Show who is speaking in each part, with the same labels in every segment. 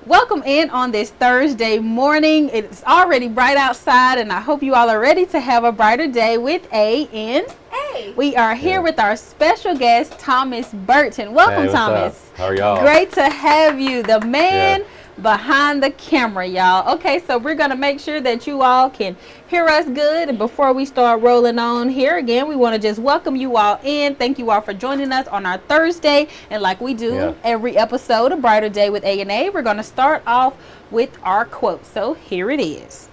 Speaker 1: Welcome in on this Thursday morning. It's already bright outside, and I hope you all are ready to have a brighter day with A N.
Speaker 2: Hey.
Speaker 1: We are here with our special guest, Thomas Burton. Welcome,
Speaker 3: Hey,
Speaker 1: Thomas.
Speaker 3: How are y'all?
Speaker 1: Great to have you, the man behind the camera, y'all. Okay, so we're going to make sure that you all can hear us good. And before we start rolling on here again, we want to just welcome you all in. Thank you all for joining us on our Thursday. And like we do every episode, A Brighter Day with A&A, we're going to start off with our quote. So here it is.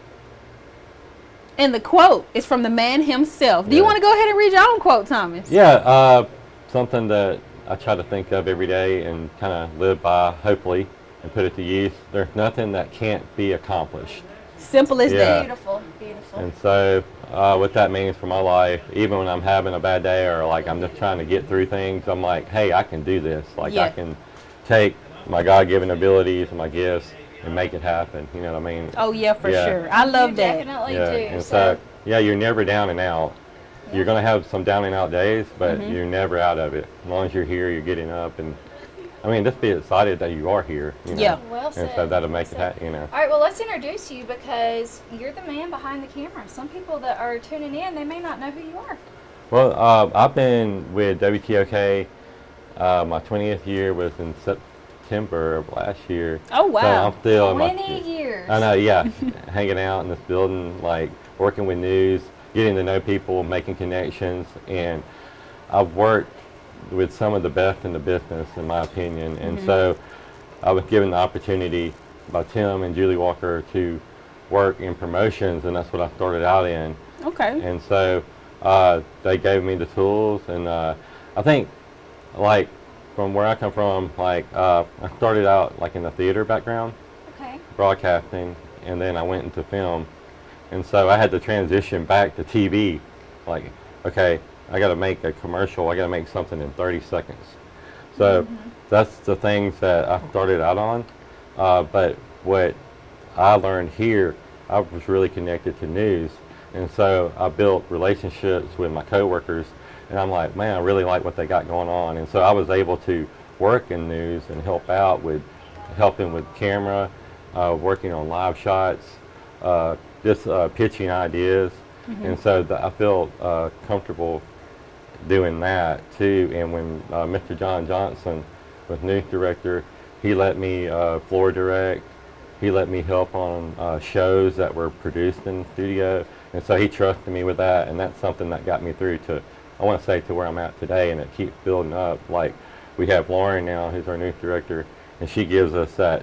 Speaker 1: And the quote is from the man himself. Do you want to go ahead and read your own quote, Thomas?
Speaker 3: Yeah, something that I try to think of every day and kind of live by, hopefully, and put it to use. There's nothing that can't be accomplished.
Speaker 1: Simple as that.
Speaker 2: Beautiful, beautiful.
Speaker 3: And so what that means for my life, even when I'm having a bad day or like I'm just trying to get through things, I'm like, hey, I can do this. Like I can take my God-given abilities and my gifts and make it happen. You know what I mean?
Speaker 1: Oh, yeah, for sure. I love that.
Speaker 2: Definitely do.
Speaker 3: And so, you're never down and out. You're going to have some down and out days, but you're never out of it. As long as you're here, you're getting up. And I mean, just be excited that you are here. You know?
Speaker 1: Yeah.
Speaker 2: Well said.
Speaker 3: And so that'll make it happen, you know.
Speaker 2: All right, well, let's introduce you because you're the man behind the camera. Some people that are tuning in, they may not know who you are.
Speaker 3: Well, I've been with WTOK. My 20th year was in September of last year.
Speaker 1: Oh, wow.
Speaker 3: So I'm still
Speaker 2: 20 years.
Speaker 3: I know, yeah. Hanging out in this building, like working with news, getting to know people, making connections. And I've worked with some of the best in the business, in my opinion. And so I was given the opportunity by Tim and Julie Walker to work in promotions, and that's what I started out in.
Speaker 1: Okay.
Speaker 3: And so they gave me the tools, and I think, like, from where I come from, like, I started out, like, in the theater background, broadcasting, and then I went into film. And so I had to transition back to TV, like, okay, I got to make a commercial. I got to make something in 30 seconds. So that's the things that I started out on. But what I learned here, I was really connected to news. And so I built relationships with my coworkers. And I'm like, man, I really like what they got going on. And so I was able to work in news and help out with helping with camera, working on live shots, just pitching ideas. And so I feel comfortable doing that too. And when Mr. John Johnson was news director, he let me floor direct. He let me help on shows that were produced in the studio. And so he trusted me with that, and that's something that got me through to, I want to say, to where I'm at today, and it keeps building up. Like, we have Lauren now, who's our news director, and she gives us that,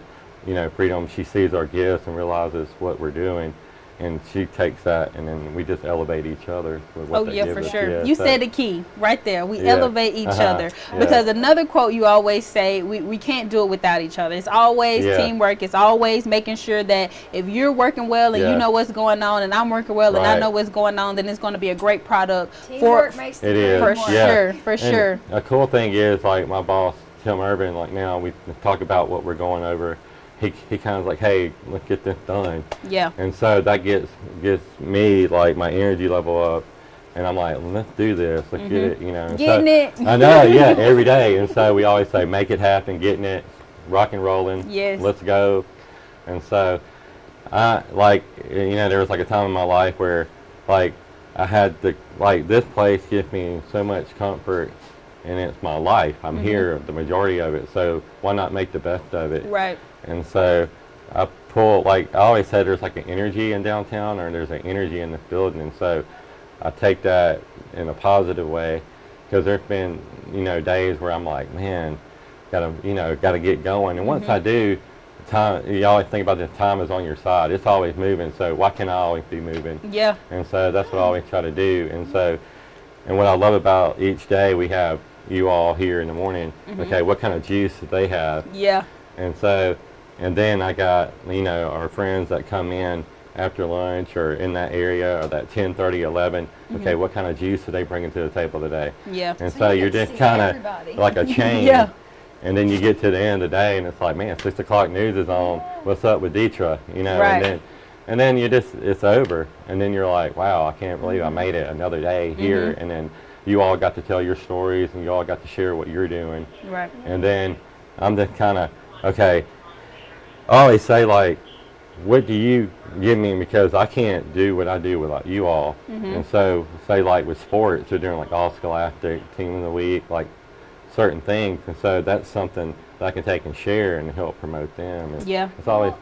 Speaker 3: freedom. She sees our gifts and realizes what we're doing. And she takes that, and then we just elevate each other with what they give
Speaker 1: for
Speaker 3: us.
Speaker 1: sure.
Speaker 3: Yeah,
Speaker 1: You
Speaker 3: so
Speaker 1: said the key right there. We elevate each other.
Speaker 3: Yeah.
Speaker 1: Because another quote you always say, we can't do it without each other. It's always teamwork. It's always making sure that if you're working well and you know what's going on, and I'm working well and I know what's going on, then it's going to be a great product.
Speaker 2: Teamwork makes the dream
Speaker 1: For
Speaker 2: work.
Speaker 1: sure, for
Speaker 3: And
Speaker 1: sure.
Speaker 3: a cool thing is, like, my boss, Tim Urban, like, now we talk about what we're going over. He kind of like, hey, let's get this done.
Speaker 1: Yeah.
Speaker 3: And so that gets me, like, my energy level up, and I'm like, let's do this, let's get it, And
Speaker 1: Getting it.
Speaker 3: I know, yeah, every day. And so we always say, make it happen, getting it, rock and rolling.
Speaker 1: Yes.
Speaker 3: Let's go. And so I, like, there was like a time in my life where, like, I had to, like, this place gives me so much comfort, and it's my life. I'm here the majority of it, so why not make the best of it?
Speaker 1: Right.
Speaker 3: And so I pull, like, I always say there's like an energy in downtown, or there's an energy in this building. And so I take that in a positive way, because there's been, days where I'm like, man, gotta get going. And once I do, time, you always think about the time is on your side. It's always moving, so why can't I always be moving?
Speaker 1: Yeah.
Speaker 3: And so that's what I always try to do. And so, and what I love about each day, we have you all here in the morning. Okay, what kind of juice do they have?
Speaker 1: Yeah.
Speaker 3: And so, and then I got, our friends that come in after lunch or in that area, or that 10:30, 11. Okay, what kind of juice do they bring to the table today?
Speaker 1: Yeah.
Speaker 3: And so you're just kind of like a chain.
Speaker 1: Yeah.
Speaker 3: And then you get to the end of the day, and it's like, man, 6 o'clock news is on. What's up with Deetra?
Speaker 1: Right.
Speaker 3: And then you just, it's over. And then you're like, wow, I can't believe I made it another day here. And then you all got to tell your stories, and you all got to share what you're doing.
Speaker 1: Right.
Speaker 3: And then I'm just kind of, okay, I always say, like, what do you give me, because I can't do what I do with like you all. And so say like with sports, they're doing like all scholastic, team of the week, like certain things, and so that's something that I can take and share and help promote them. And it's always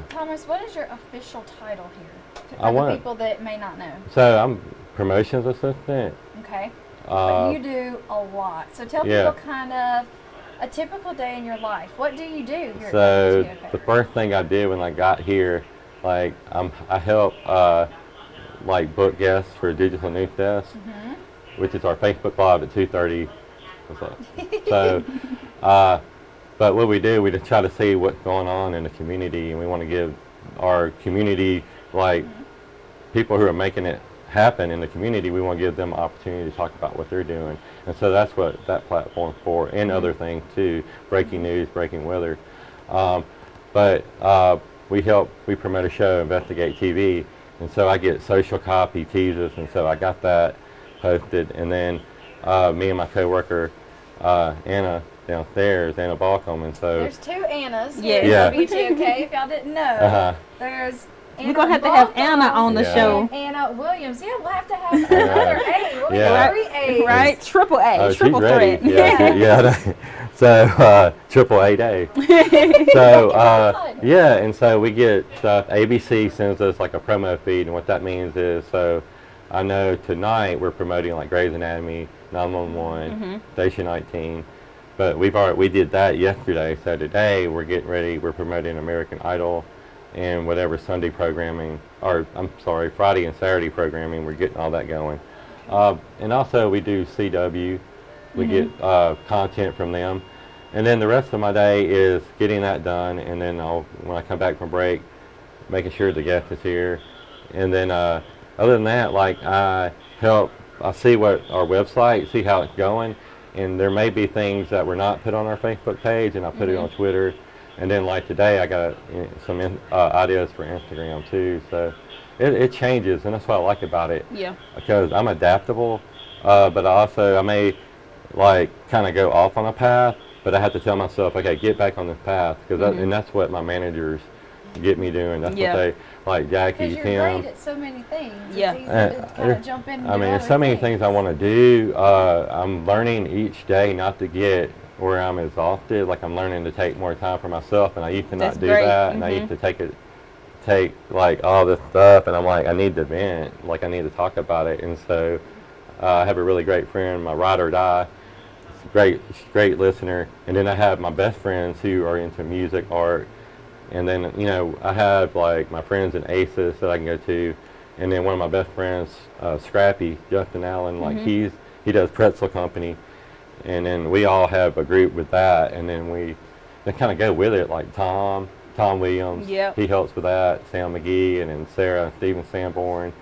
Speaker 2: Thomas, what is your official title here
Speaker 3: I
Speaker 2: for the people that may not know?
Speaker 3: So I'm promotions assistant.
Speaker 2: Okay. But you do a lot. So tell people kind of a typical day in your life. What do you do here
Speaker 3: so
Speaker 2: at WTOK?
Speaker 3: The first thing I did when I got here, like I help like book guests for Digital News Desk, which is our Facebook Live at 2:30. So, but what we do, we just try to see what's going on in the community, and we want to give our community, like people who are making it happen in the community, we want to give them an opportunity to talk about what they're doing. And so that's what that platform's for, and other things too, breaking news, breaking weather. But we promote a show, Investigate TV, and so I get social copy teasers, and so I got that posted, and then me and my coworker Anna downstairs, Anna Balcom, and so
Speaker 2: there's two Annas here at WTOK, if y'all didn't know. There's Anna
Speaker 1: We're going to have to have Anna on the show.
Speaker 2: And Anna Williams. Yeah, we'll have to have another A. We'll have 3 A's.
Speaker 1: Right? Triple A. Triple threat.
Speaker 3: So, triple A day. So, and so we get stuff. ABC sends us like a promo feed, and what that means is, so I know tonight we're promoting like Grey's Anatomy, 911, Station 19. But we did that yesterday, so today we're getting ready, we're promoting American Idol and whatever Sunday programming, or I'm sorry, Friday and Saturday programming, we're getting all that going. And also we do CW, we get content from them. And then the rest of my day is getting that done, and then when I come back from break, making sure the guest is here. And then other than that, like I see what our website, see how it's going, and there may be things that were not put on our Facebook page, and I put it on Twitter. And then like today, I got some ideas for Instagram too. So it changes, and that's what I like about it.
Speaker 1: Yeah.
Speaker 3: Because I'm adaptable, but I may like kind of go off on a path, but I have to tell myself, okay, get back on this path, because and that's what my managers get me doing. That's what they, like Jackie,
Speaker 2: Tim.
Speaker 3: You're
Speaker 2: great at so many things.
Speaker 1: Yeah.
Speaker 2: It's easy to kind of jump in.
Speaker 3: I mean, there's so many things I want to do. I'm learning each day not to get where I'm exhausted. Like I'm learning to take more time for myself, and I used to not do that, and I used to take like all this stuff, and I'm like, I need to vent, like I need to talk about it. And so I have a really great friend, my ride or die. She's a great listener. And then I have my best friends who are into music, art, and then I have like my friends in ACES that I can go to, and then one of my best friends, Scrappy, Justin Allen, like he does Pretzel Company, and then we all have a group with that, and then we kind of go with it, like Tom Williams, he helps with that, Sam McGee, and then Sarah Stephen Sanborn,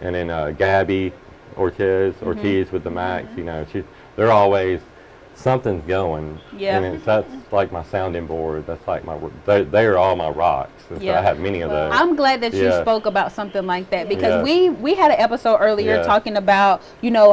Speaker 3: and then Gabby Ortiz with the Max. They're always something's going, and that's like my sounding board. That's like they are all my rocks. And so I have many of those.
Speaker 1: I'm glad that you spoke about something like that, because we had an episode earlier talking about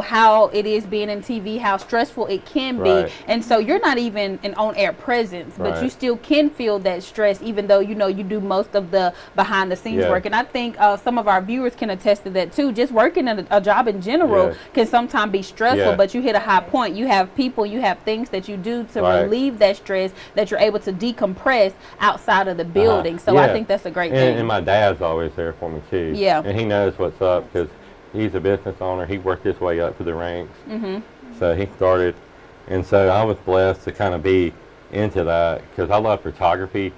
Speaker 1: how it is being in TV, how stressful it can be, and so you're not even an on-air presence, but you still can feel that stress, even though you do most of the behind-the-scenes work. And I think some of our viewers can attest to that too. Just working in a job in general can sometimes be stressful, but you hit a high point. You have people, you have things that you do to relieve that stress, that you're able to decompress outside of the building. So I think that's a great thing.
Speaker 3: And my dad's always there for me too.
Speaker 1: Yeah.
Speaker 3: And he knows what's up, because he's a business owner. He worked his way up to the ranks. So he started, and so I was blessed to kind of be into that, because I love photography,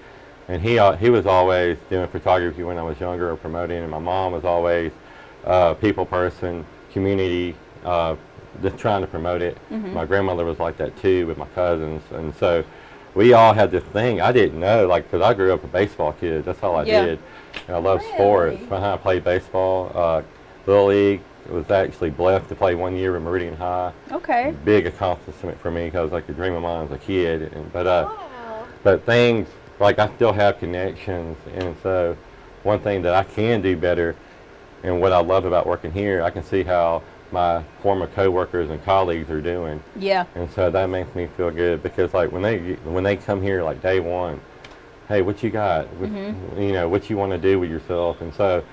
Speaker 3: and he was always doing photography when I was younger, or promoting, and my mom was always people person, community, just trying to promote it. My grandmother was like that too with my cousins, and so we all had this thing. I didn't know, like, because I grew up a baseball kid. That's all I did, and I love sports. I played baseball, Little League. I was actually blessed to play 1 year with Meridian High.
Speaker 1: Okay.
Speaker 3: Big accomplishment for me, because like a dream of mine as a kid. But things like I still have connections, and so one thing that I can do better, and what I love about working here, I can see how my former coworkers and colleagues are doing.
Speaker 1: Yeah.
Speaker 3: And so that makes me feel good, because like when they come here like day one, hey, what you got? You know, what you want to do with yourself. And so,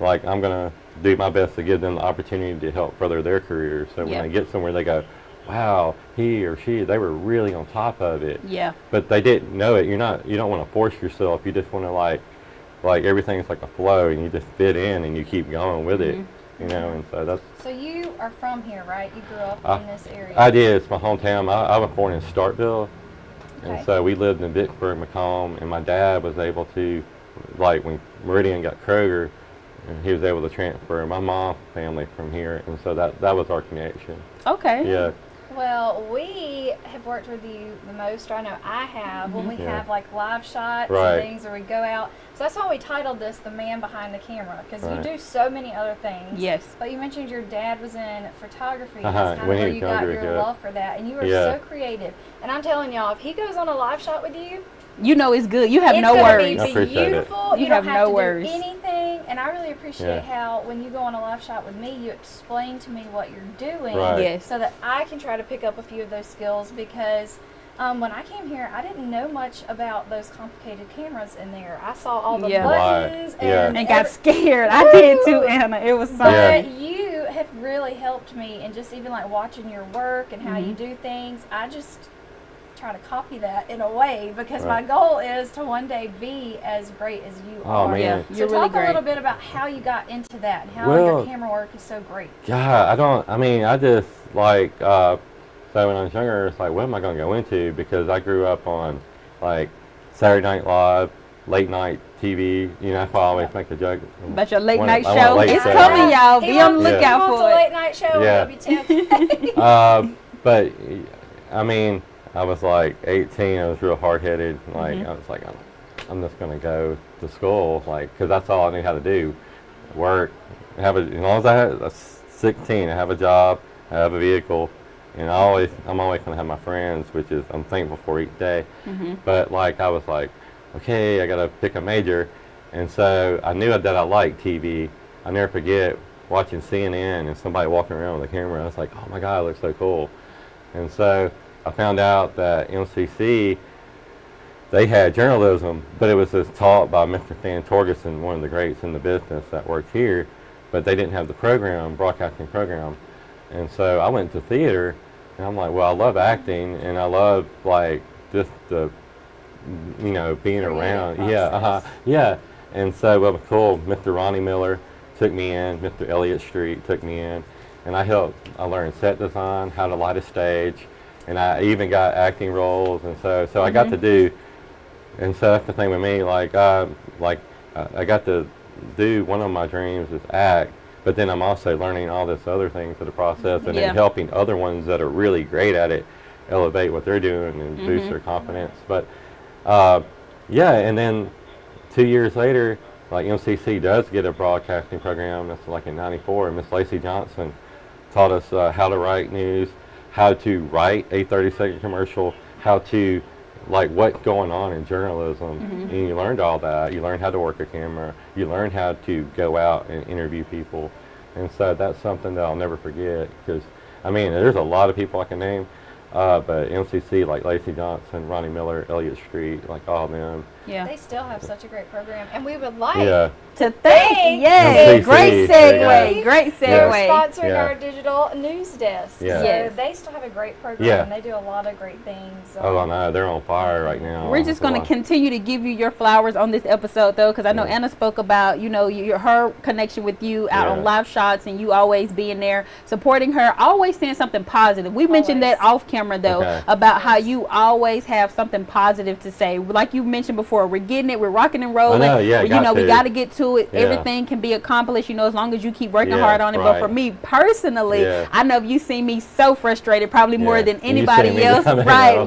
Speaker 3: like, I'm going to do my best to give them the opportunity to help further their careers. So when they get somewhere, they go, wow, he or she, they were really on top of it.
Speaker 1: Yeah.
Speaker 3: But they didn't know it. You don't want to force yourself. You just want to like everything's like a flow, and you just fit in and you keep going with it. You know, and so that's.
Speaker 2: So you are from here, right? You grew up in this area.
Speaker 3: I did. It's my hometown. I was born in Starkville,
Speaker 2: okay.
Speaker 3: and so we lived in Vicksburg, Macomb, and my dad was able to, like when Meridian got Kroger, and he was able to transfer my mom's family from here, and so that was our connection.
Speaker 1: Okay.
Speaker 3: Yeah.
Speaker 2: Well, we have worked with you the most. I know I have when we have like live shots and things where we go out. So that's why we titled this "The Man Behind the Camera" because you do so many other things.
Speaker 1: Yes.
Speaker 2: But you mentioned your dad was in photography. That's kind of where you got your love for that, and you are so creative. And I'm telling y'all, if he goes on a live shot with you,
Speaker 1: you know it's good. You have no worries.
Speaker 2: It's going to be beautiful. You don't have to do anything. And I really appreciate how when you go on a live shot with me, you explain to me what you're doing so that I can try to pick up a few of those skills because when I came here, I didn't know much about those complicated cameras in there. I saw all the buttons and
Speaker 1: got scared. I did too, Anna. It was so
Speaker 2: But you have really helped me and just even like watching your work and how you do things. I just try to copy that in a way because my goal is to one day be as great as you are.
Speaker 3: Man.
Speaker 2: So
Speaker 1: you're
Speaker 2: talk
Speaker 1: really great.
Speaker 2: a little bit about how you got into that and how your camera work is so great.
Speaker 3: God, I just like, so when I was younger, it's like, what am I going to go into? Because I grew up on like Saturday Night Live, late night TV. You know, that's why I always make a joke.
Speaker 1: About your late night show. It's coming, y'all. Be on the lookout for it.
Speaker 2: Late night show on WTOK.
Speaker 3: But, I mean, I was like 18. I was real hard-headed. Like I was like, I'm just gonna go to school, like, because that's all I knew how to do. Work, as long as I had 16, I have a job, I have a vehicle, and I'm always gonna have my friends, which is I'm thankful for each day. But like I was like, okay, I gotta pick a major, and so I knew that I liked TV. I never forget watching CNN and somebody walking around with a camera. I was like, oh my God, it looks so cool, and so. I found out that MCC, they had journalism, but it was just taught by Mr. Stan Torgerson, one of the greats in the business that worked here, but they didn't have the broadcasting program. And so I went to theater, and I'm like, well, I love acting, and I love, like, just the, being around. Yeah. And so, well, cool, Mr. Ronnie Miller took me in, Mr. Elliott Street took me in, and I learned set design, how to light a stage, and I even got acting roles, and so I got to do, and so that's the thing with me, I got to do, one of my dreams is act, but then I'm also learning all this other things of the process, and then helping other ones that are really great at it elevate what they're doing and boost their confidence. But and then 2 years later, like MCC does get a broadcasting program, that's like in '94, and Miss Lacey Johnson taught us how to write news, how to write a 30-second commercial, how to, like, what's going on in journalism. And you learned all that. You learned how to work a camera. You learned how to go out and interview people. And so that's something that I'll never forget because, I mean, there's a lot of people I can name, but MCC, like Lacey Johnson, Ronnie Miller, Elliott Street, like all of them.
Speaker 1: Yeah.
Speaker 2: They still have such a great program. And we would like
Speaker 1: to thank, great segue, great segue.
Speaker 2: They're sponsoring our digital news desk. So they still have a great program. And they do a lot of great things.
Speaker 3: Oh, I know. They're on fire right now.
Speaker 1: We're just going to continue to give you your flowers on this episode, though, because I know Anna spoke about, her connection with you out on live shots and you always being there, supporting her, always saying something positive. We mentioned that off camera, though, about how you always have something positive to say. Like you mentioned before, we're getting it, we're rocking and rolling. We got to get to it. Everything can be accomplished, as long as you keep working hard on it. But for me personally, I know you've seen me so frustrated, probably more than anybody else. Right.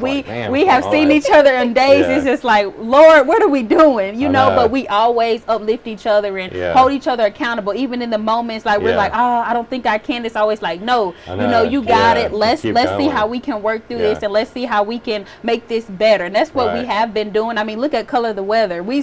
Speaker 1: We have seen each other in days. It's just like, Lord, what are we doing? But we always uplift each other and hold each other accountable, even in the moments like we're like, oh, I don't think I can. It's always like, no, you got it. Let's see how we can work through this, and let's see how we can make this better. And that's what we have been doing. I mean, look at Color the Weather. Me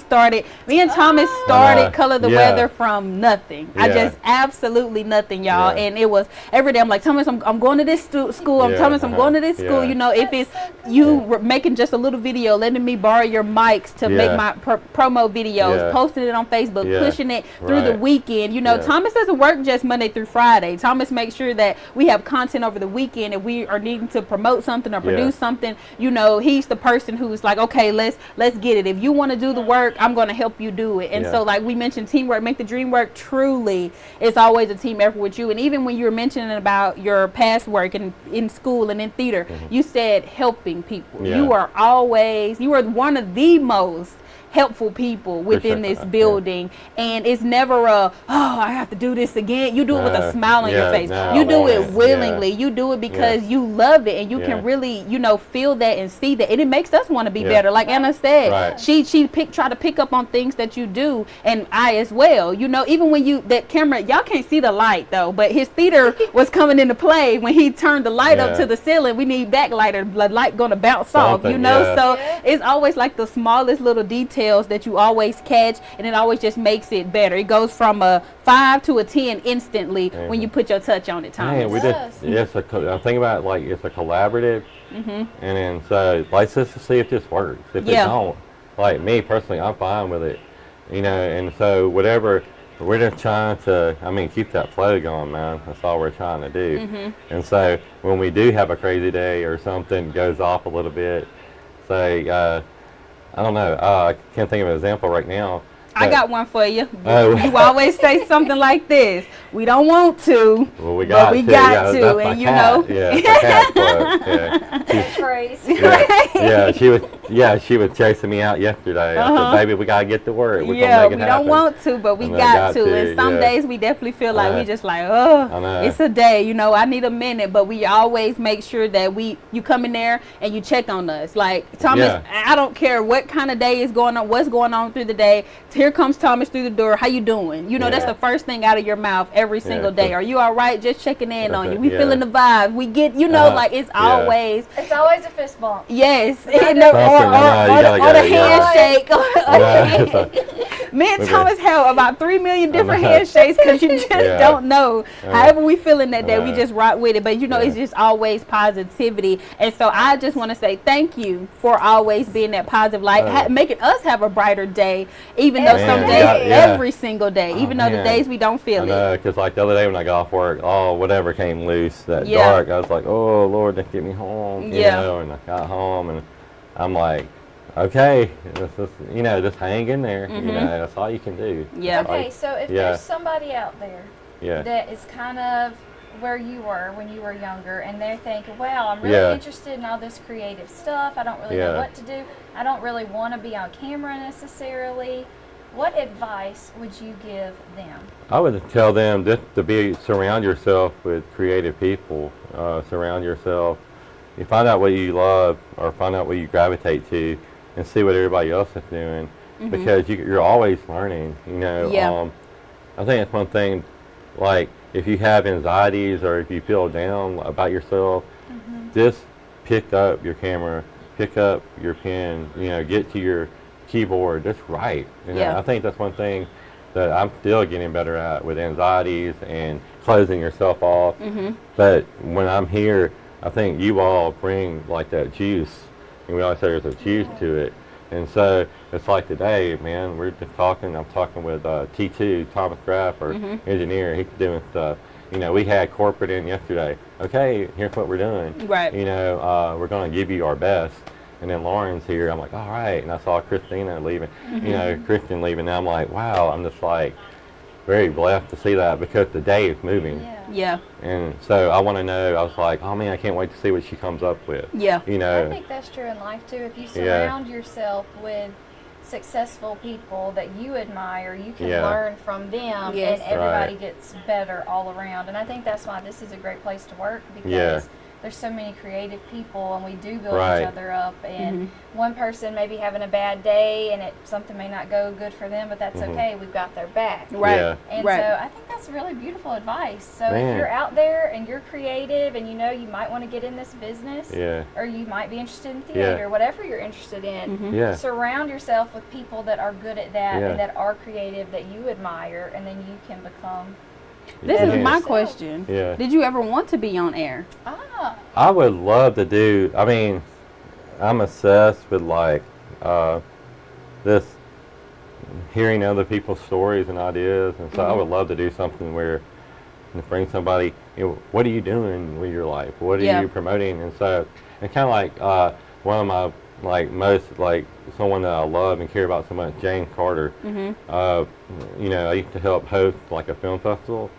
Speaker 1: and Thomas started Color the Weather from nothing. I just absolutely nothing, y'all. And it was every day I'm like, Thomas, I'm going to this school. Thomas, I'm going to this school. You know, if it's you were making just a little video, letting me borrow your mics to make my promo videos, posting it on Facebook, pushing it through the weekend. You know, Thomas doesn't work just Monday through Friday. Thomas makes sure that we have content over the weekend. If we are needing to promote something or produce something, you know, he's the person who's like, okay, let's get it. If you want to do the work, I'm going to help you do it. And so, like we mentioned, teamwork, make the dream work. Truly, it's always a team effort with you. And even when you were mentioning about your past work in school and in theater, you said helping people. You are one of the most helpful people within this building, and it's never I have to do this again. You do it with a smile on your face. You do it willingly. You do it because you love it, and you can really, you know, feel that and see that, and it makes us want to be better. Like Anna said, she try to pick up on things that you do, and I as well. You know, even when that camera, y'all can't see the light though, but his theater was coming into play when he turned the light up to the ceiling. We need backlighter, the light gonna bounce off. You know, so it's always like the smallest little details that you always catch, and it always just makes it better. It goes from a 5 to a 10 instantly when you put your touch on it, Thomas.
Speaker 3: I'm thinking about it like it's a collaborative, and then so let's just see if this works. If it don't, like me personally, I'm fine with it, you know. And so whatever, we're just trying to, keep that flow going, man. That's all we're trying to do. And so when we do have a crazy day or something goes off a little bit, say. I don't know. I can't think of an example right now.
Speaker 1: I got one for you. You always say something like this. We don't want to,
Speaker 3: well, we got to.
Speaker 1: And you know.
Speaker 3: She was chasing me out yesterday. I said, baby, we got to get to work. We're
Speaker 1: we don't want to, but we got to. And some days we definitely feel like we just like, it's a day. You know, I need a minute. But we always make sure that you come in there and you check on us. Like, Thomas, I don't care what kind of day is going on, what's going on through the day. Here comes Thomas through the door. How you doing? You know, that's the first thing out of your mouth every single day. Are you all right? Just checking in on you. We feeling the vibe. We get, you know, like it's always
Speaker 2: a fist bump.
Speaker 1: Yes. Or the handshake. Me and Thomas have about 3 million different handshakes because you just don't know. However we feeling that day, we just rock with it. But you know, it's just always positivity. And so I just want to say thank you for always being that positive light, making us have a brighter day, even though some days, every single day, even though the days we don't feel it.
Speaker 3: Because like the other day when I got off work, whatever came loose, that dark, I was like, oh Lord, just get me home. You know, and I got home and I'm like, okay, just hang in there. You know, that's all you can do.
Speaker 1: Yeah.
Speaker 2: Okay, so if there's somebody out there that is kind of where you were when you were younger, and they're thinking, wow, I'm really interested in all this creative stuff. I don't really know what to do. I don't really want to be on camera necessarily. What advice would you give them?
Speaker 3: I would tell them just to surround yourself with creative people. Surround yourself. You find out what you love or find out what you gravitate to and see what everybody else is doing, because you're always learning, you know. I think that's one thing, like if you have anxieties or if you feel down about yourself, just pick up your camera, pick up your pen, you know, get to your keyboard, just write. You know, I think that's one thing that I'm still getting better at with anxieties and closing yourself off. But when I'm here, I think you all bring like that juice, and we always say there's a juice to it. And so it's like today, man, we're just talking. I'm talking with T2, Thomas Graff, our engineer. He's doing stuff. You know, we had corporate in yesterday. Okay, here's what we're doing.
Speaker 1: Right.
Speaker 3: You know, we're going to give you our best. And then Lauren's here. I'm like, all right. And I saw Christina leaving. You know, Christian leaving. Now I'm like, wow. I'm just like very blessed to see that because the day is moving.
Speaker 1: Yeah.
Speaker 3: And so I want to know. I was like, oh man, I can't wait to see what she comes up with.
Speaker 1: Yeah.
Speaker 3: You know.
Speaker 2: I think that's true in life too. If you surround yourself with successful people that you admire, you can learn from them, and everybody gets better all around. And I think that's why this is a great place to work, because there's so many creative people, and we do build each other up. And one person may be having a bad day, and something may not go good for them, but that's okay. We've got their back.
Speaker 1: Right.
Speaker 3: Yeah.
Speaker 2: And so I think that's really beautiful advice. So if you're out there and you're creative, and you know you might want to get in this business, or you might be interested in theater, whatever you're interested in, surround yourself with people that are good at that and that are creative, that you admire, and then you can become.
Speaker 1: This is my question. Yeah. Did you ever want to be on air?
Speaker 3: I would love to do. I mean, I'm obsessed with like this, hearing other people's stories and ideas, and so I would love to do something where you bring somebody. You know, what are you doing with your life? What are you promoting? And so, and kind of like one of my most someone that I love and care about so much, James Carter. You know, I used to help host like a film festival,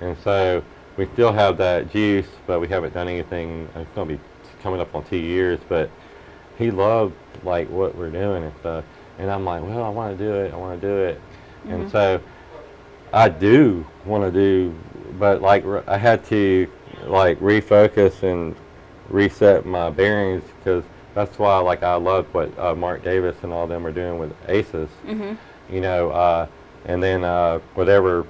Speaker 3: and so we still have that juice, but we haven't done anything. It's going to be coming up on 2 years, but he loved like what we're doing and stuff, and I'm like, well, I want to do it. I want to do it, and so I do want to do, but like I had to like refocus and reset my bearings, because that's why, like, I love what Mark Davis and all them are doing with ACES. You know, and then whatever,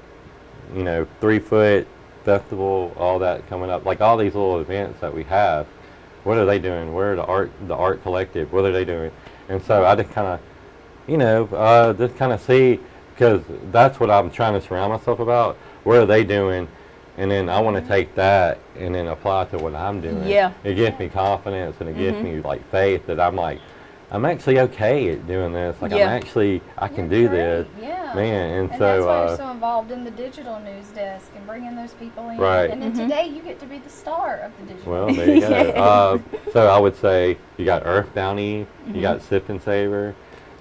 Speaker 3: you know, 3 Foot Festival, all that coming up, like all these little events that we have. What are they doing? Where are the art collective? What are they doing? And so I just kind of, you know, just kind of see, because that's what I'm trying to surround myself about. What are they doing? And then I want to take that and then apply it to what I'm doing. Yeah. It gives me confidence, and it gives me like faith that I'm actually okay at doing this. Like I can do this. Yeah. Man, and so
Speaker 2: that's why you're so involved in the digital news desk and bringing those people in. Right. And then today you get to be the star of the digital.
Speaker 3: Well, there you go. So I would say you got Earth Bounty, you got Sip and Savor.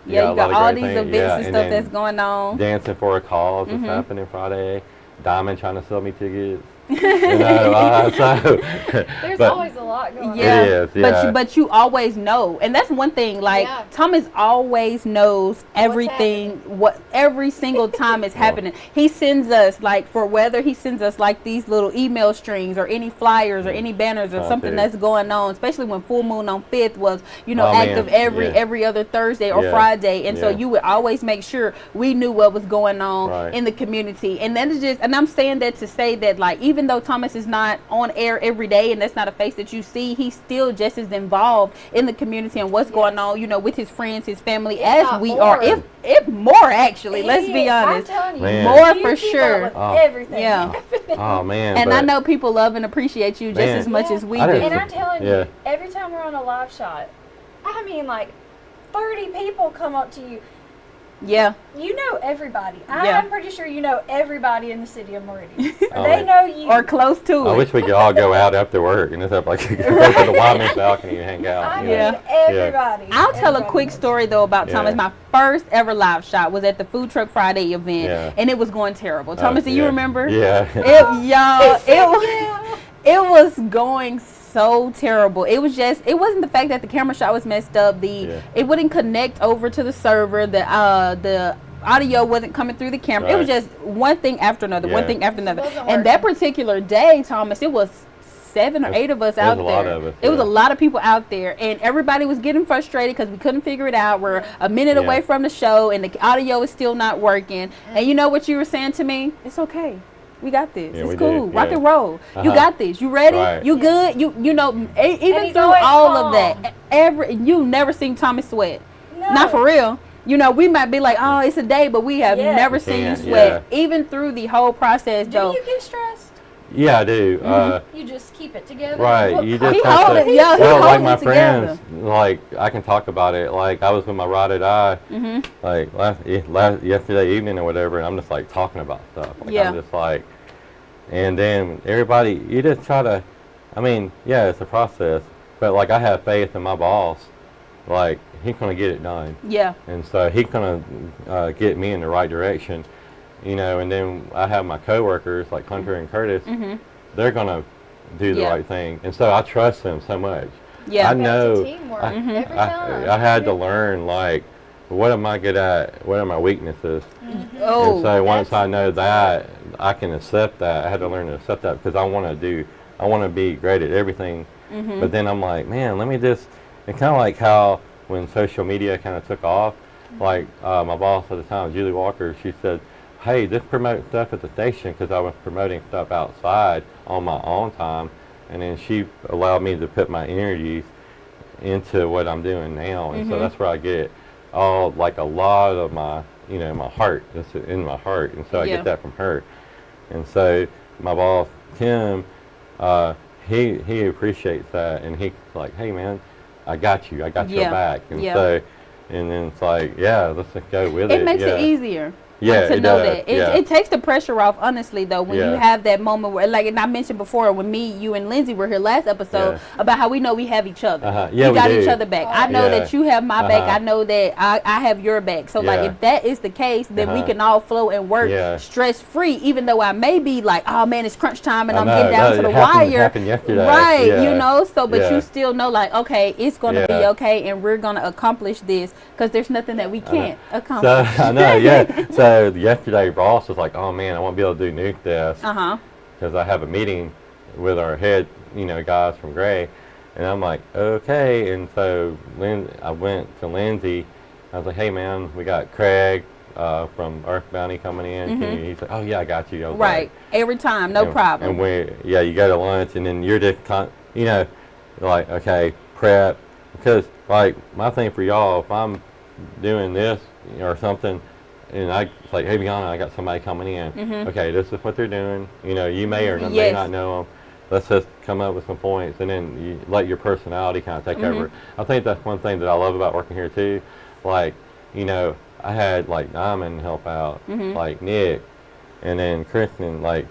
Speaker 1: You got all these events and stuff that's going on.
Speaker 3: Dancing for a Cause is happening Friday. Diamond trying to sell me tickets. You know,
Speaker 2: there's always a lot going on.
Speaker 3: It is,
Speaker 1: but you always know, and that's one thing. Like Thomas always knows everything. What every single time is happening. He sends us like for weather. He sends us like these little email strings or any flyers or any banners or something that's going on. Especially when Full Moon on 5th was, you know, active every other Thursday or Friday, and so you would always make sure we knew what was going on in the community. And that is just, and I'm saying that to say that like even though Thomas is not on air every day and that's not a face that you see, he's still just as involved in the community and what's going on, you know, with his friends, his family, as we are. If more, actually, let's be honest.
Speaker 2: I'm telling you,
Speaker 1: more for sure.
Speaker 2: Everything.
Speaker 1: Yeah.
Speaker 3: Oh, man.
Speaker 1: And I know people love and appreciate you just as much as we do.
Speaker 2: And I'm telling you, every time we're on a live shot, I mean, like 30 people come up to you.
Speaker 1: Yeah.
Speaker 2: You know everybody. I'm pretty sure you know everybody in the city of Meridian. They know you.
Speaker 1: Or close to it.
Speaker 3: I wish we could all go out after work and just have like go to the Wyoming balcony and hang out.
Speaker 2: I mean, everybody.
Speaker 1: I'll tell a quick story though about Thomas. My first ever live shot was at the Food Truck Friday event, and it was going terrible. Thomas, do you remember?
Speaker 3: Yeah.
Speaker 1: It was going so terrible. It was just, it wasn't the fact that the camera shot was messed up. It wouldn't connect over to the server. The audio wasn't coming through the camera. It was just one thing after another, one thing after another. And that particular day, Thomas, it was 7 or 8 of us out there. It was a lot of people out there, and everybody was getting frustrated because we couldn't figure it out. We're a minute away from the show, and the audio is still not working. And you know what you were saying to me? It's okay. We got this. It's cool. Rock and roll. You got this. You ready? You good? You know, even through all of that, you never seen Thomas sweat. No. Not for real. You know, we might be like, oh, it's a day, but we have never seen you sweat. Even through the whole process, though.
Speaker 2: Do you get stressed?
Speaker 3: Yeah, I do.
Speaker 2: You just keep it together.
Speaker 3: Right. You just have to. Well, like my friends, like I can talk about it. Like I was with my rotted eye, like yesterday evening or whatever, and I'm just like talking about stuff. Like, I'm just like, and then everybody, you just try to. I mean, yeah, it's a process, but like I have faith in my boss. Like he's gonna get it done. Yeah. And so he's gonna get me in the right direction. You know, and then I have my coworkers like Hunter and Curtis. They're gonna do the right thing, and so I trust them so much. Yeah, I know. I had to learn like, what am I good at? What are my weaknesses? And so once I know that, I can accept that. I had to learn to accept that because I want to do I want to be great at everything. But then I'm like, man, let me just, and kind of like how when social media kind of took off, like my boss at the time, Julie Walker, she said, hey, just promote stuff at the station, because I was promoting stuff outside on my own time. And then she allowed me to put my energies into what I'm doing now. And so that's where I get all, like a lot of my, you know, my heart, that's in my heart. And so I get that from her. And so my boss, Tim, he appreciates that, and he's like, hey man, I got you, your back. And so, and then it's like, yeah, let's just go with it.
Speaker 1: It makes it easier.
Speaker 3: Yeah,
Speaker 1: to know that it takes the pressure off, honestly, though, when you have that moment where, like, and I mentioned before, when me, you, and Lindsay were here last episode about how we know we have each other. We got each other back. I know that you have my back. I know that I have your back. So like, if that is the case, then we can all flow and work stress free. Even though I may be like, oh man, it's crunch time and I'm getting down to the wire.
Speaker 3: Happened yesterday.
Speaker 1: Right, you know. So, but you still know, like, okay, it's gonna be okay, and we're gonna accomplish this, because there's nothing that we can't accomplish.
Speaker 3: So, I know, So yesterday, Ross was like, oh man, I won't be able to do nuke this because I have a meeting with our head, you know, guys from Gray. And I'm like, okay. And so I went to Lindsay. I was like, hey man, we got Craig from Earth Bounty coming in. He's like, oh yeah, I got you. I was
Speaker 1: like, every time, no problem.
Speaker 3: And you go to lunch, and then you're just, you know, like, okay, prep. Because like my thing for y'all, if I'm doing this or something, and I like, hey, Bianna, I got somebody coming in. Okay, this is what they're doing. You know, you may or may not know them. Let's just come up with some points, and then you let your personality kind of take over. I think that's one thing that I love about working here too. Like, you know, I had like Diamond help out, like Nick, and then Kristen. Like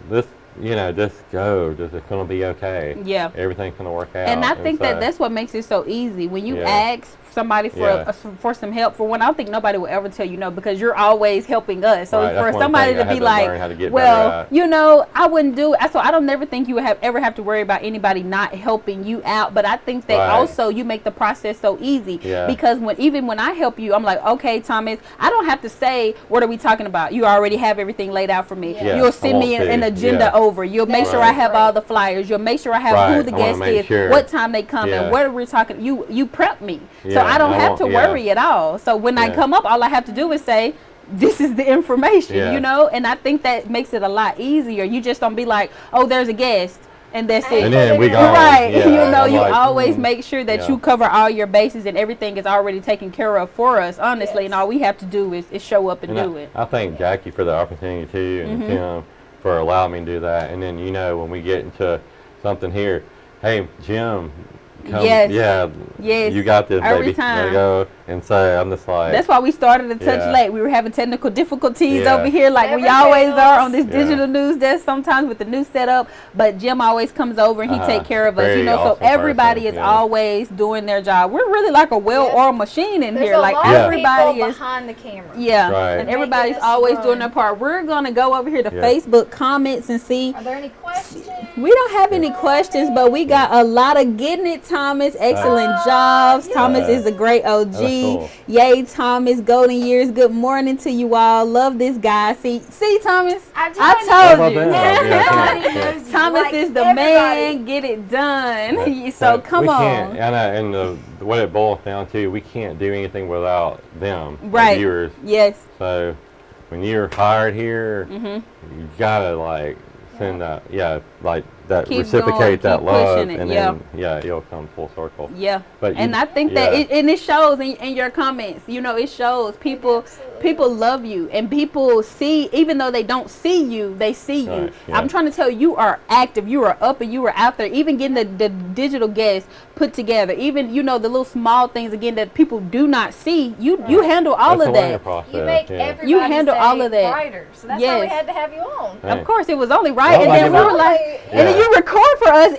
Speaker 3: this, you know, just go. Just, it's gonna be okay. Yeah, everything's gonna work out.
Speaker 1: And I think that's what makes it so easy when you ask somebody for some help. For one, I don't think nobody will ever tell you no, because you're always helping us. So for somebody to be like, well, you know, I wouldn't do it. So I don't never think you would ever have to worry about anybody not helping you out. But I think that also you make the process so easy, because even when I help you, I'm like, okay, Thomas, I don't have to say, what are we talking about? You already have everything laid out for me. You'll send me an agenda over. You'll make sure I have all the flyers. You'll make sure I have who the guest is, what time they come, and what are we talking. You prep me. So I don't have to worry at all. So when I come up, all I have to do is say, this is the information, you know, and I think that makes it a lot easier. You just don't be like, oh, there's a guest, and that's it.
Speaker 3: And then we go.
Speaker 1: You know, you always make sure that you cover all your bases, and everything is already taken care of for us, honestly, and all we have to do is show up and do it.
Speaker 3: I thank Jackie for the opportunity too, and Tim for allowing me to do that. And then, you know, when we get into something here, hey, Jim, come, you got this,
Speaker 1: every
Speaker 3: baby.
Speaker 1: time.
Speaker 3: There you go. And so I'm just like,
Speaker 1: that's why we started a touch late. We were having technical difficulties over here, like we always are on this digital news desk sometimes with the new setup. But Jim always comes over and he take care of us, you know. So everybody is always doing their job. We're really like a well-oiled machine in here. Like everybody is
Speaker 2: behind the camera.
Speaker 1: And everybody's always doing their part. We're gonna go over here to Facebook comments and see.
Speaker 2: Are there any questions?
Speaker 1: We don't have any questions, but we got a lot of getting it, Thomas. Excellent jobs. Thomas is a great OG. Cool. Yay, Thomas. Golden years. Good morning to you all. Love this guy. See, Thomas? I told you. Thomas is the man. Get it done. So come on.
Speaker 3: And what it boils down to, we can't do anything without them,
Speaker 1: right?
Speaker 3: Viewers.
Speaker 1: Yes.
Speaker 3: So when you're hired here, you gotta like send that, like that, keep reciprocate going, that love, and then it'll come full circle. But I think that it shows in your comments. You know, it shows people love you, and people see, even though they don't see you, they see you. I'm trying to tell you, you are active, you are up, and you are out there, even getting the digital guests put together, even, you know, the little small things again that people do not see. You handle all of that.
Speaker 2: You make everybody
Speaker 1: you handle all of that.
Speaker 2: Brighter. So that's why we had to have you on.
Speaker 1: Of course, it was only right, and then we were like, and then you record for us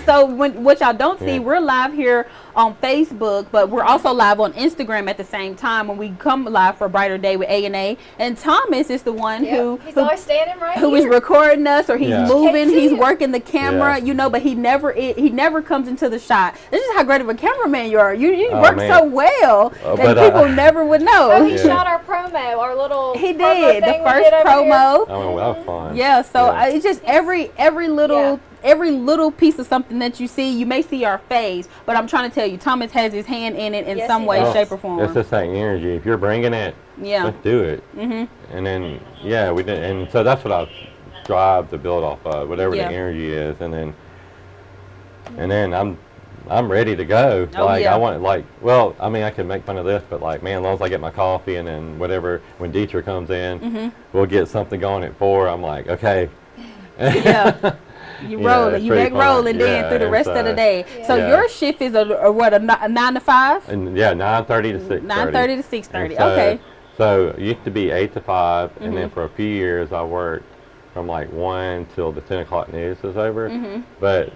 Speaker 1: so what y'all don't see, we're live here on Facebook, but we're also live on Instagram at the same time when we come live for a Brighter Day with A&A. And Thomas is the one who
Speaker 2: always standing right
Speaker 1: who is recording us, or he's moving, he's working the camera, you know, but he never comes into the shot. This is how great of a cameraman you are. You work so well that people never would know.
Speaker 2: Oh, he shot our promo, our little
Speaker 1: he did the first promo.
Speaker 3: Oh, well, fun.
Speaker 1: So it's just every little every little piece of something that you see, you may see our face, but I'm trying to tell you, Thomas has his hand in it in some way, shape, or form.
Speaker 3: It's the same energy. If you're bringing it, let's do it. And then, we did. And so that's what I strive to build off of, whatever the energy is. And then I'm ready to go. I want, I can make fun of this, but man, as long as I get my coffee and then whatever, when Dietrich comes in, we'll get something going at 4. I'm like, okay.
Speaker 1: You rolling, you back rolling then through the rest of the day. So your shift is a 9 to 5?
Speaker 3: And 9:30 to 6:30.
Speaker 1: 9:30 to 6:30.
Speaker 3: So,
Speaker 1: okay.
Speaker 3: So it used to be 8 to 5, and then for a few years I worked from 1 till the 10 o'clock news was over. But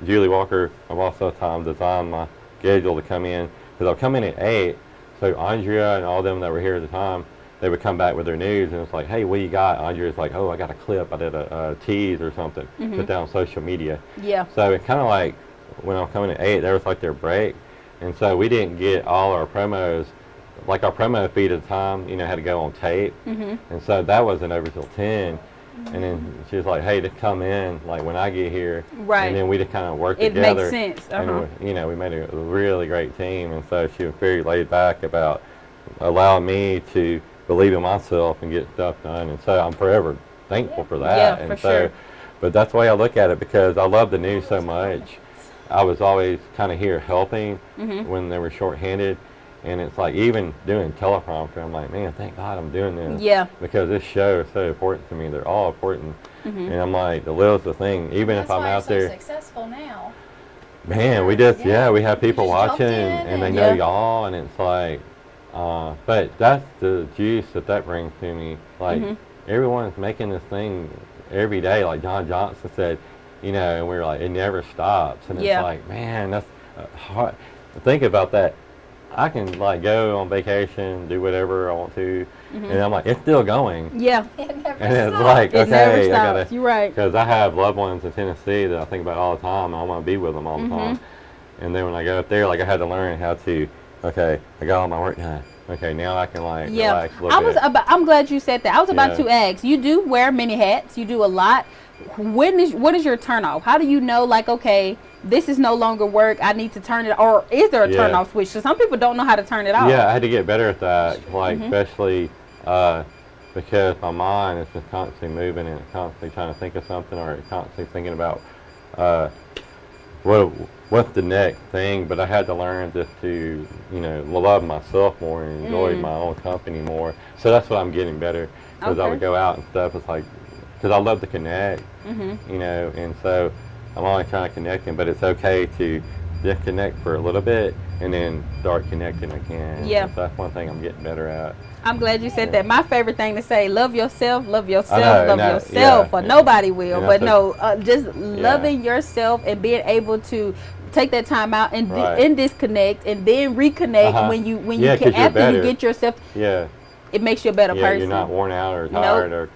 Speaker 3: Julie Walker, I've also designed my schedule to come in, because I'll come in at 8. So Andrea and all them that were here at the time, they would come back with their news, and it's like, hey, what you got? Andrea's like, oh, I got a clip. I did a tease or something, put down on social media. So it's kind of like when I'm coming at 8, there was their break. And so we didn't get all our promos, our promo feed at the time, had to go on tape. And so that wasn't over till 10. And then she was like, hey, to come in, when I get here. And then we just kind of worked together.
Speaker 1: It makes sense.
Speaker 3: And we made a really great team. And so she was very laid back about allowing me to believe in myself and get stuff done, and so I'm forever thankful for that. And sure. But that's the way I look at it, because I love the news so much. I was always kind of here helping when they were shorthanded, and it's even doing teleprompter, I'm like, man, thank God I'm doing this. Because this show is so important to me. They're all important, and I'm like, the littlest the thing. Even if I'm out there,
Speaker 2: successful now.
Speaker 3: Man, we just we have people watching, and they know y'all, and it's like. But that's the juice that brings to me. Everyone's making this thing every day, like John Johnson said, and we're like, it never stops. And it's like, man, that's hard. Think about that. I can go on vacation, do whatever I want to, and I'm like, it's still going.
Speaker 2: It never
Speaker 3: and
Speaker 2: stops.
Speaker 3: It's like,
Speaker 1: it never stops.
Speaker 3: I gotta,
Speaker 1: you're right.
Speaker 3: Because I have loved ones in Tennessee that I think about all the time. I want to be with them all the time. And then when I go up there, I had to learn how to. Okay, I got all my work done. Okay, now I can relax.
Speaker 1: I'm glad you said that. I was about to ask. You do wear many hats. You do a lot. What is your turn off? How do you know? Okay, this is no longer work. I need to turn it. Or is there a turn off switch? So some people don't know how to turn it off.
Speaker 3: Yeah, I had to get better at that. Especially because my mind is just constantly moving and constantly trying to think of something, or constantly thinking about what's the next thing. But I had to learn just to, love myself more and enjoy my own company more. So that's what I'm getting better. Because I would go out and stuff. It's because I love to connect, and so I'm always trying to connect them. But it's okay to disconnect for a little bit and then start connecting again. So that's one thing I'm getting better at.
Speaker 1: I'm glad you said that. My favorite thing to say, love yourself, love yourself, or nobody will. But just loving yourself and being able to take that time out and disconnect and then reconnect when you can, after you get yourself. It makes you a better person.
Speaker 3: You're not worn out or tired, or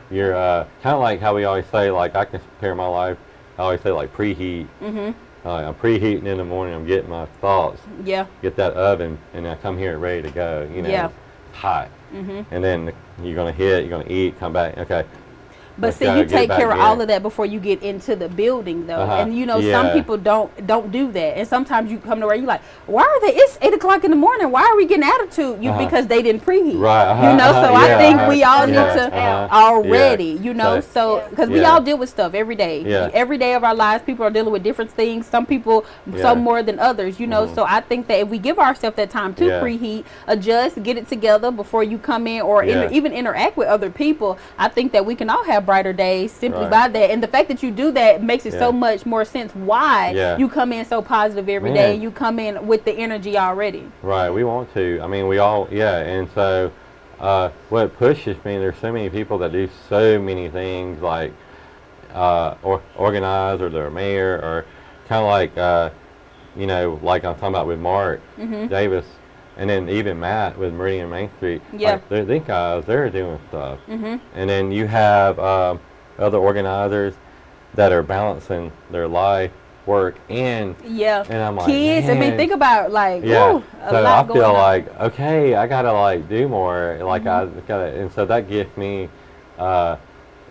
Speaker 3: you're kind of like how we always say, I can compare my life. I always say preheat. I'm preheating in the morning. I'm getting my thoughts. Get that oven, and I come here ready to go. Hot. And then you're gonna hit. You're gonna eat. Come back. Okay.
Speaker 1: But see, you take care of all of that before you get into the building, though. And some people don't do that. And sometimes you come to where you're like, why are they? It's 8 o'clock in the morning. Why are we getting attitude? Because they didn't preheat. So I think we all need to already, so because we all deal with stuff every day. Every day of our lives, people are dealing with different things. Some people, some more than others. So I think that if we give ourselves that time to preheat, adjust, get it together before you come in, or even interact with other people, I think that we can all have brighter days simply by that. And the fact that you do that makes it so much more sense why you come in so positive every day, and you come in with the energy already.
Speaker 3: We want to. I mean, we all, and so what pushes me, there's so many people that do so many things, or organize, or they're a mayor, or kind of like I'm talking about with Mark Davis. And then even Matt with Meridian Main Street, these guys, they're doing stuff. And then you have other organizers that are balancing their life, work, and I'm like,
Speaker 1: kids.
Speaker 3: man.
Speaker 1: I mean, think about
Speaker 3: so I feel like, okay, I gotta do more. I gotta, and so that gives me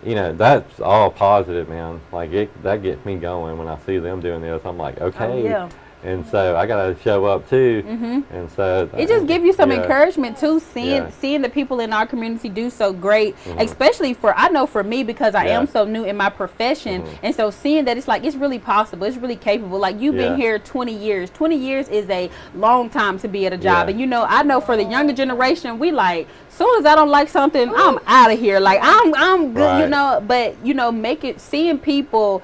Speaker 3: you know, that's all positive, man. Like that gets me going when I see them doing this. I'm like, okay. And so I gotta show up too, and so
Speaker 1: it just gives you some encouragement too, seeing the people in our community do so great, especially I know for me, because I am so new in my profession, and so seeing that it's like it's really possible, it's really capable. Like you've been here 20 years. 20 years is a long time to be at a job, and you know, I know for the younger generation, we like, soon as I don't like something, I'm out of here. Like I'm good, you know. But you know, seeing people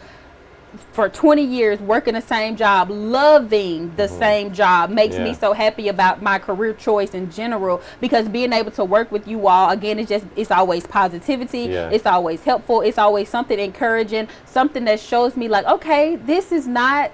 Speaker 1: for 20 years working the same job, loving the same job, makes me so happy about my career choice in general, because being able to work with you all, again, it's always positivity, it's always helpful, it's always something encouraging, something that shows me like, okay, this is not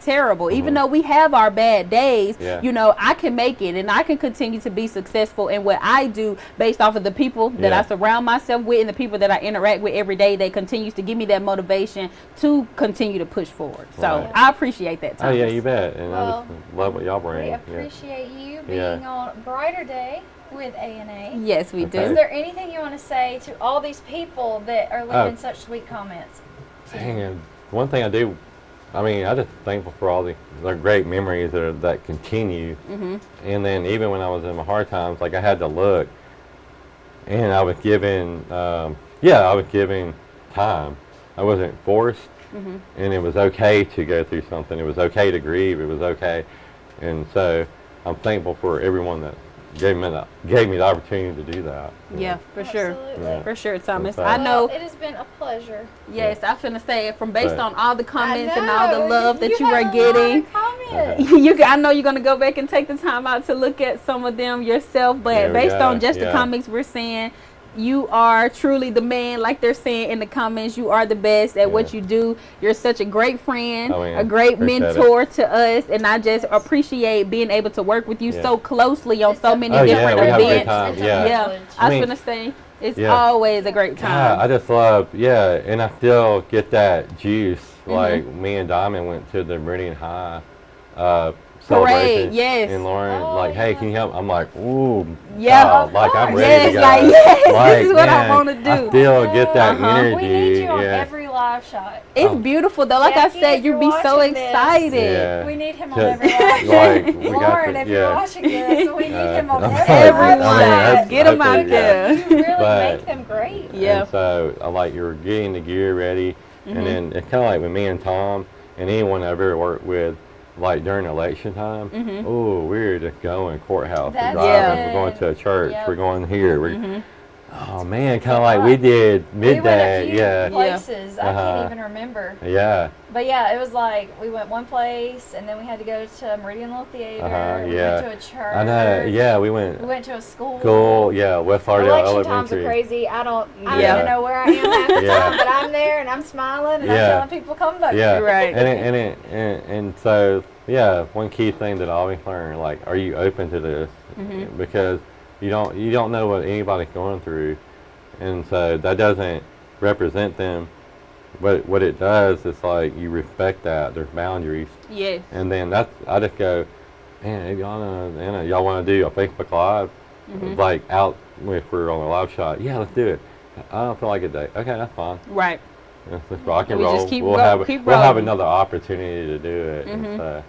Speaker 1: terrible. Even though we have our bad days, you know, I can make it, and I can continue to be successful in what I do based off of the people that I surround myself with and the people that I interact with every day. That continues to give me that motivation to continue to push forward. So I appreciate that, Thomas.
Speaker 3: Oh yeah, you bet. And I just love what y'all bring.
Speaker 2: We appreciate you being on Brighter Day with A&A.
Speaker 1: Yes, we do.
Speaker 2: Is there anything you want to say to all these people that are leaving such sweet comments?
Speaker 3: Dang, one thing I do, I mean, I'm just thankful for all the great memories that continue. And then even when I was in my hard times, like I had to look, and I was given, I was given time. I wasn't forced. And it was okay to go through something. It was okay to grieve. It was okay. And so I'm thankful for everyone that gave me the opportunity to do that.
Speaker 1: Yeah, for sure. For sure, Thomas.
Speaker 3: So,
Speaker 1: I know.
Speaker 2: It has been a pleasure.
Speaker 1: Yes, I was going to say, based on all the comments and all the love that you are getting, I know you're going to go back and take the time out to look at some of them yourself, but based on just the comments we're seeing, you are truly the man, like they're saying in the comments. You are the best at what you do. You're such a great friend, a great mentor to us, and I just appreciate being able to work with you so closely on so many different events. I was gonna say it's always a great time.
Speaker 3: I just love, and I still get that juice. Like me and Diamond went to the Meridian High celebration, and Lauren like, hey, can you help? I'm like, ooh, like I'm ready to go.
Speaker 1: Like, this is what I want to do.
Speaker 3: I still get that energy.
Speaker 2: We need you on every live shot.
Speaker 1: It's beautiful though. Like I said, you'd be so excited.
Speaker 2: We need him on every live shot. Lauren, if you're watching this, we need him on every shot.
Speaker 1: Get him out there.
Speaker 2: You really make them great.
Speaker 3: And so I like you're getting the gear ready, and then it's kind of like with me and Tom and anyone I've ever worked with. Like during election time, we're just going courthouse, we're driving, we're going to a church, we're going here. Oh man, kind of like we did midday.
Speaker 2: We went a few places. I can't even remember. But it was like we went one place, and then we had to go to Meridian Little Theater. We went to a church.
Speaker 3: I know. We went
Speaker 2: to a school.
Speaker 3: West Lauderdale
Speaker 2: Election times are crazy. I don't even know where I am half the time, but I'm there and I'm smiling and I'm telling people come vote.
Speaker 1: Right.
Speaker 3: And so one key thing that I always learn, like, are you open to this? Because you don't know what anybody's going through, and so that doesn't represent them. But what it does is like you respect that there's boundaries.
Speaker 1: Yes.
Speaker 3: And then I just go, man, if y'all want to do a Facebook Live, like out if we're on a live shot, let's do it. I don't feel like it today. Okay, that's fine.
Speaker 1: Right.
Speaker 3: Let's rock and roll. We'll have another opportunity to do it. And so,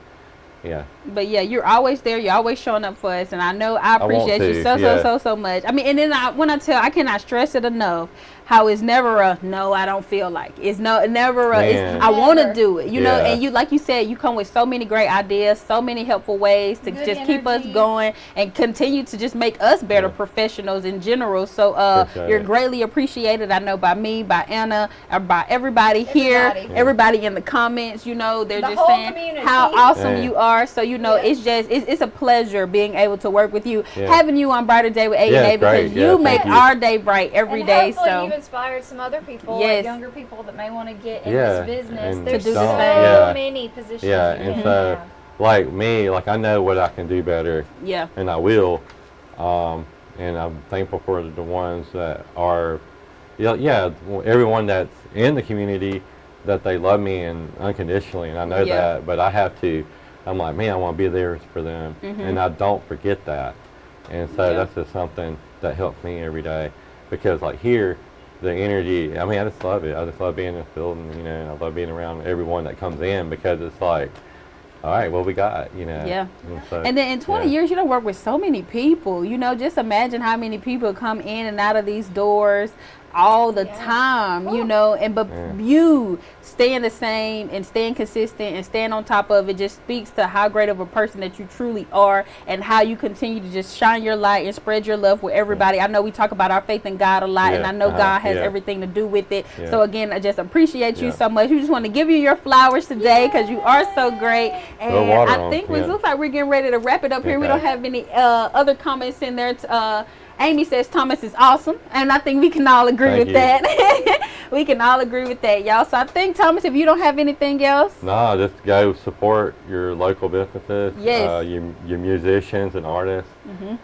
Speaker 1: But you're always there. You're always showing up for us, and I know I appreciate you so much. I mean, and then I cannot stress it enough how it's never a no, I don't feel like. It's never a I want to do it. You know, and you, like you said, you come with so many great ideas, so many helpful ways to just keep us going and continue to just make us better professionals in general. So you're greatly appreciated. I know by me, by Anna, or by everybody here, everybody in the comments. You know, they're just saying community. How awesome you are. So you know, it's a pleasure being able to work with you, having you on Brighter Day with A&A, because you make our day bright every day. So
Speaker 2: you've inspired some other people, like younger people that may want to get in this business. There's so many positions.
Speaker 3: And so like me, like I know what I can do better. And I will. And I'm thankful for the ones that are, everyone that's in the community, that they love me and unconditionally, and I know that, but I have to. I'm like, man, I want to be there for them, and I don't forget that. And so that's just something that helps me every day, because like here, the energy. I mean, I just love it. I just love being in this building, you know, and I love being around everyone that comes in, because it's like, all right, what we got, you know.
Speaker 1: Yeah.
Speaker 3: And, so,
Speaker 1: and then in 20 years, you don't work with so many people. You know, just imagine how many people come in and out of these doors all the time, you know, and but you staying the same and staying consistent and staying on top of it just speaks to how great of a person that you truly are, and how you continue to just shine your light and spread your love with everybody. I know we talk about our faith in God a lot, and I know God has everything to do with it. So again, I just appreciate you so much. We just want to give you your flowers today, because you are so great. And I think it looks like we're getting ready to wrap it up here. We don't have any other comments in there. Amy says Thomas is awesome, and I think we can all agree with that. We can all agree with that, y'all. So I think, Thomas, if you don't have anything else.
Speaker 3: No, just go support your local businesses, your musicians and artists,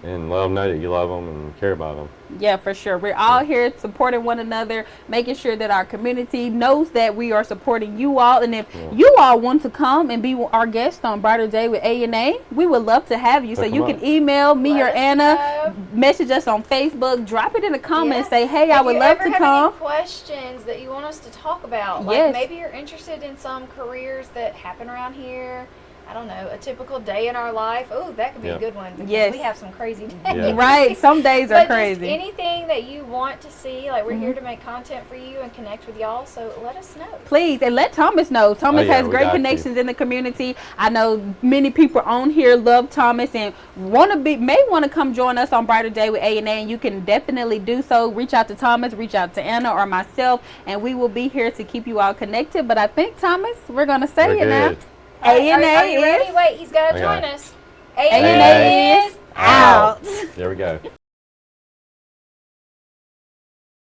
Speaker 3: and let them know that you love them and care about them.
Speaker 1: Yeah, for sure. We're all here supporting one another, making sure that our community knows that we are supporting you all. And if you all want to come and be our guest on Brighter Day with A&A, we would love to have you. So you can email me or Anna, message us on Facebook, drop it in the comments, say, hey, I would love to come.
Speaker 2: Any questions that you want us to talk about, like maybe you're interested in some careers that happen around here. I don't know, a typical day in our life. Oh, that could be a good one. Yes. We have some crazy days.
Speaker 1: Right. Some days are crazy.
Speaker 2: Just anything that you want to see, like we're here to make content for you and connect with y'all, so let us know.
Speaker 1: Please, and let Thomas know. Thomas has great connections in the community. I know many people on here love Thomas and may want to come join us on Brighter Day with A&A, and you can definitely do so. Reach out to Thomas, reach out to Anna or myself, and we will be here to keep you all connected. But I think, Thomas, we're going to say it now. A&A
Speaker 2: are you ready? Wait, he's got to join us.
Speaker 1: A&A is out.
Speaker 3: There we go.